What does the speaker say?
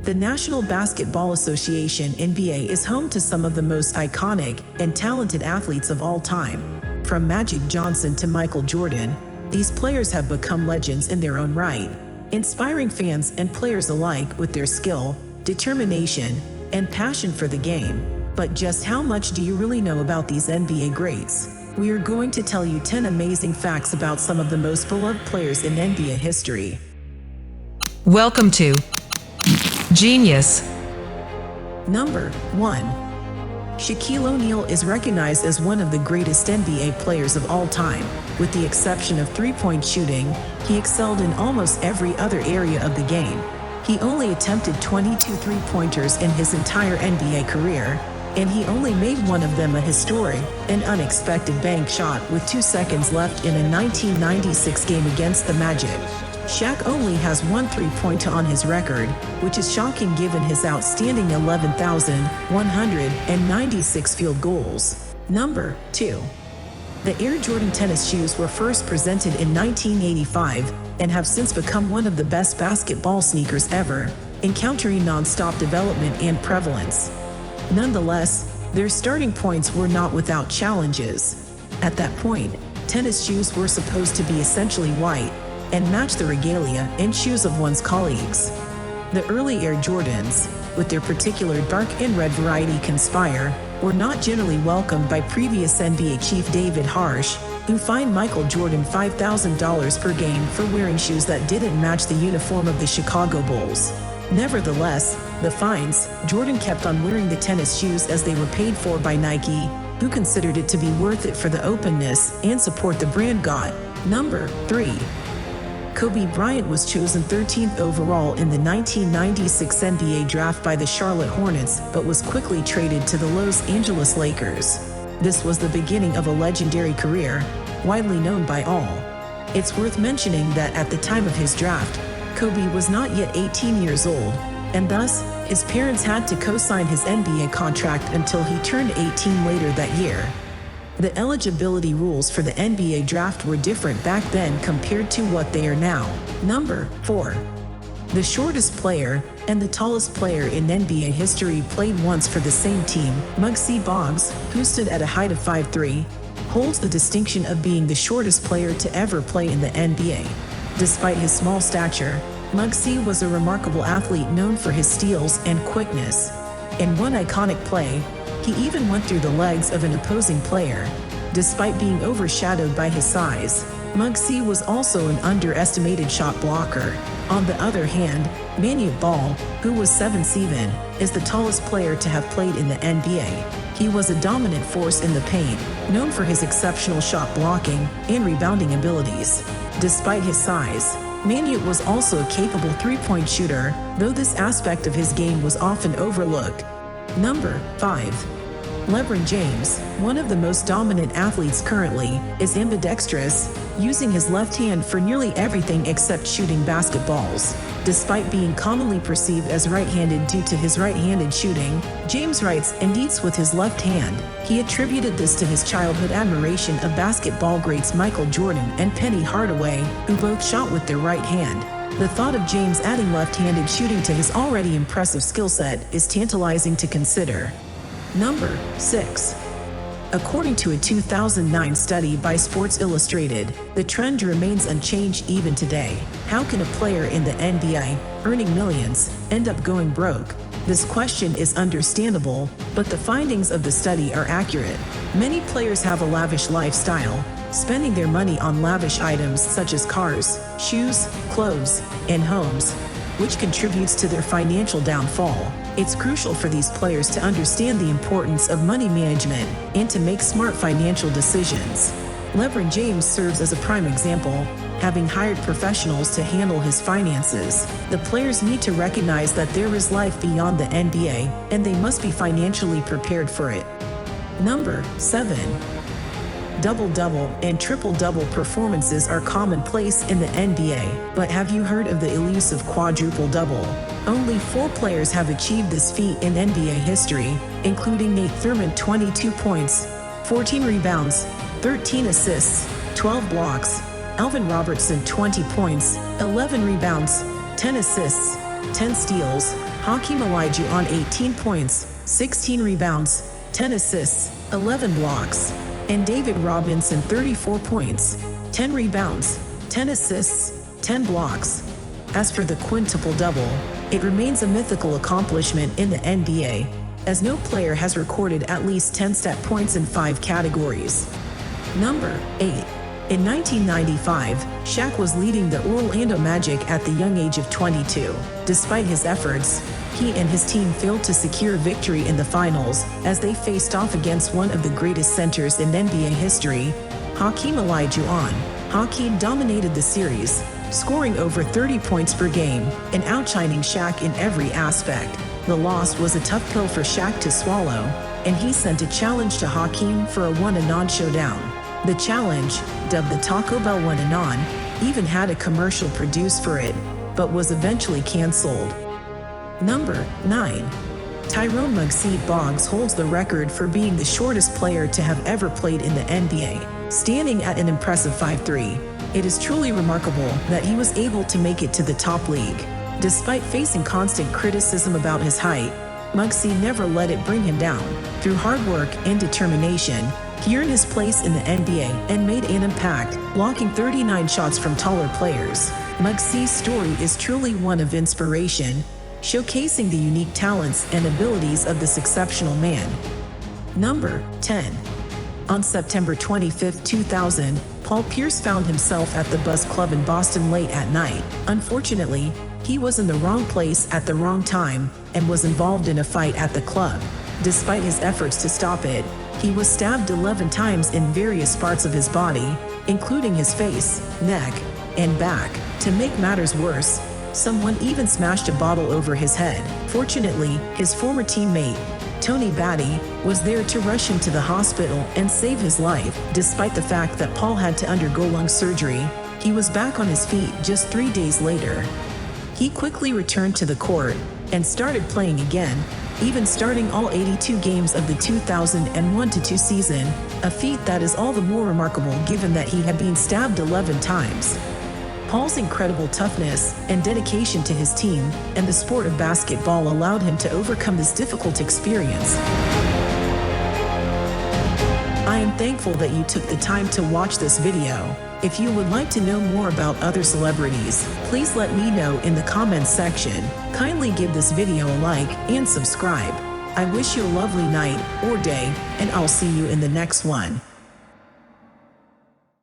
The National Basketball Association (NBA) is home to some of the most iconic and talented athletes of all time. From Magic Johnson to Michael Jordan, these players have become legends in their own right, inspiring fans and players alike with their skill, determination, and passion for the game. But just how much do you really know about these NBA greats? We are going to tell you 10 amazing facts about some of the most beloved players in NBA history. Welcome to GenUus. Number 1. Shaquille O'Neal is recognized as one of the greatest NBA players of all time. With the exception of three-point shooting, he excelled in almost every other area of the game. He only attempted 22 three-pointers in his entire NBA career, and he only made one of them a historic and unexpected bank shot with 2 seconds left in a 1996 game against the Magic. Shaq only has one three-pointer on his record, which is shocking given his outstanding 11,196 field goals. Number 2. The Air Jordan tennis shoes were first presented in 1985 and have since become one of the best basketball sneakers ever, encountering non-stop development and prevalence. Nonetheless, their starting points were not without challenges. At that point, tennis shoes were supposed to be essentially white and match the regalia and shoes of one's colleagues. The early Air Jordans, with their particular dark and red variety Conspire, were not generally welcomed by previous NBA chief David Harsh, who fined Michael Jordan $5,000 per game for wearing shoes that didn't match the uniform of the Chicago Bulls. Nevertheless, the fines, Jordan kept on wearing the tennis shoes as they were paid for by Nike, who considered it to be worth it for the openness and support the brand got. Number 3. Kobe Bryant was chosen 13th overall in the 1996 NBA draft by the Charlotte Hornets, but was quickly traded to the Los Angeles Lakers. This was the beginning of a legendary career, widely known by all. It's worth mentioning that at the time of his draft, Kobe was not yet 18 years old, and thus, his parents had to co-sign his NBA contract until he turned 18 later that year. The eligibility rules for the NBA draft were different back then compared to what they are now. Number 4. The shortest player and the tallest player in NBA history played once for the same team. Manute Boggs, who stood at a height of 5'3", holds the distinction of being the shortest player to ever play in the NBA. Despite his small stature, Manute was a remarkable athlete known for his steals and quickness. In one iconic play, he even went through the legs of an opposing player. Despite being overshadowed by his size, Manute was also an underestimated shot blocker. On the other hand, Manute Bol, who was 7'7", is the tallest player to have played in the NBA. He was a dominant force in the paint, known for his exceptional shot blocking and rebounding abilities. Despite his size, Manute was also a capable three-point shooter, though this aspect of his game was often overlooked. Number 5. LeBron James, one of the most dominant athletes currently, is ambidextrous, using his left hand for nearly everything except shooting basketballs. Despite being commonly perceived as right-handed due to his right-handed shooting, James writes and eats with his left hand. He attributed this to his childhood admiration of basketball greats Michael Jordan and Penny Hardaway, who both shot with their right hand. The thought of James adding left-handed shooting to his already impressive skill set is tantalizing to consider. Number 6. According to a 2009 study by Sports Illustrated, the trend remains unchanged even today. How can a player in the NBA, earning millions, end up going broke? This question is understandable, but the findings of the study are accurate. Many players have a lavish lifestyle, spending their money on lavish items such as cars, shoes, clothes, and homes, which contributes to their financial downfall. It's crucial for these players to understand the importance of money management and to make smart financial decisions. LeBron James serves as a prime example, having hired professionals to handle his finances. The players need to recognize that there is life beyond the NBA, and they must be financially prepared for it. Number 7. Double-double and triple-double performances are commonplace in the NBA, but have you heard of the elusive quadruple-double? Only 4 players have achieved this feat in NBA history, including Nate Thurmond 22 points, 14 rebounds, 13 assists, 12 blocks, Alvin Robertson 20 points, 11 rebounds, 10 assists, 10 steals, Hakeem Olajuwon 18 points, 16 rebounds, 10 assists, 11 blocks, and David Robinson 34 points, 10 rebounds, 10 assists, 10 blocks. As for the quintuple double, it remains a mythical accomplishment in the NBA, as no player has recorded at least 10 stat points in 5 categories. Number 8. In 1995, Shaq was leading the Orlando Magic at the young age of 22. Despite his efforts, he and his team failed to secure victory in the finals as they faced off against one of the greatest centers in NBA history, Hakeem Olajuwon. Hakeem dominated the series, scoring over 30 points per game and outshining Shaq in every aspect. The loss was a tough pill for Shaq to swallow, and he sent a challenge to Hakeem for a one-and-on showdown. The challenge, dubbed the Taco Bell one-and-on, even had a commercial produced for it, but was eventually canceled. Number 9. Tyrone Boggs holds the record for being the shortest player to have ever played in the NBA, standing at an impressive 5'3". It is truly remarkable that he was able to make it to the top league. Despite facing constant criticism about his height, Muggsy never let it bring him down. Through hard work and determination, he earned his place in the NBA and made an impact, blocking 39 shots from taller players. Muggsy's story is truly one of inspiration, showcasing the unique talents and abilities of this exceptional man. Number 10. On September 25, 2000, Paul Pierce found himself at the Buzz Club in Boston late at night. Unfortunately, he was in the wrong place at the wrong time and was involved in a fight at the club. Despite his efforts to stop it, he was stabbed 11 times in various parts of his body, including his face, neck, and back. To make matters worse, someone even smashed a bottle over his head. Fortunately, his former teammate, Tony Batty, was there to rush him to the hospital and save his life. Despite the fact that Paul had to undergo lung surgery, he was back on his feet just 3 days later. He quickly returned to the court and started playing again, even starting all 82 games of the 2001-2 season, a feat that is all the more remarkable given that he had been stabbed 11 times. Paul's incredible toughness and dedication to his team and the sport of basketball allowed him to overcome this difficult experience. I am thankful that you took the time to watch this video. If you would like to know more about other celebrities, please let me know in the comments section. Kindly give this video a like and subscribe. I wish you a lovely night or day, and I'll see you in the next one.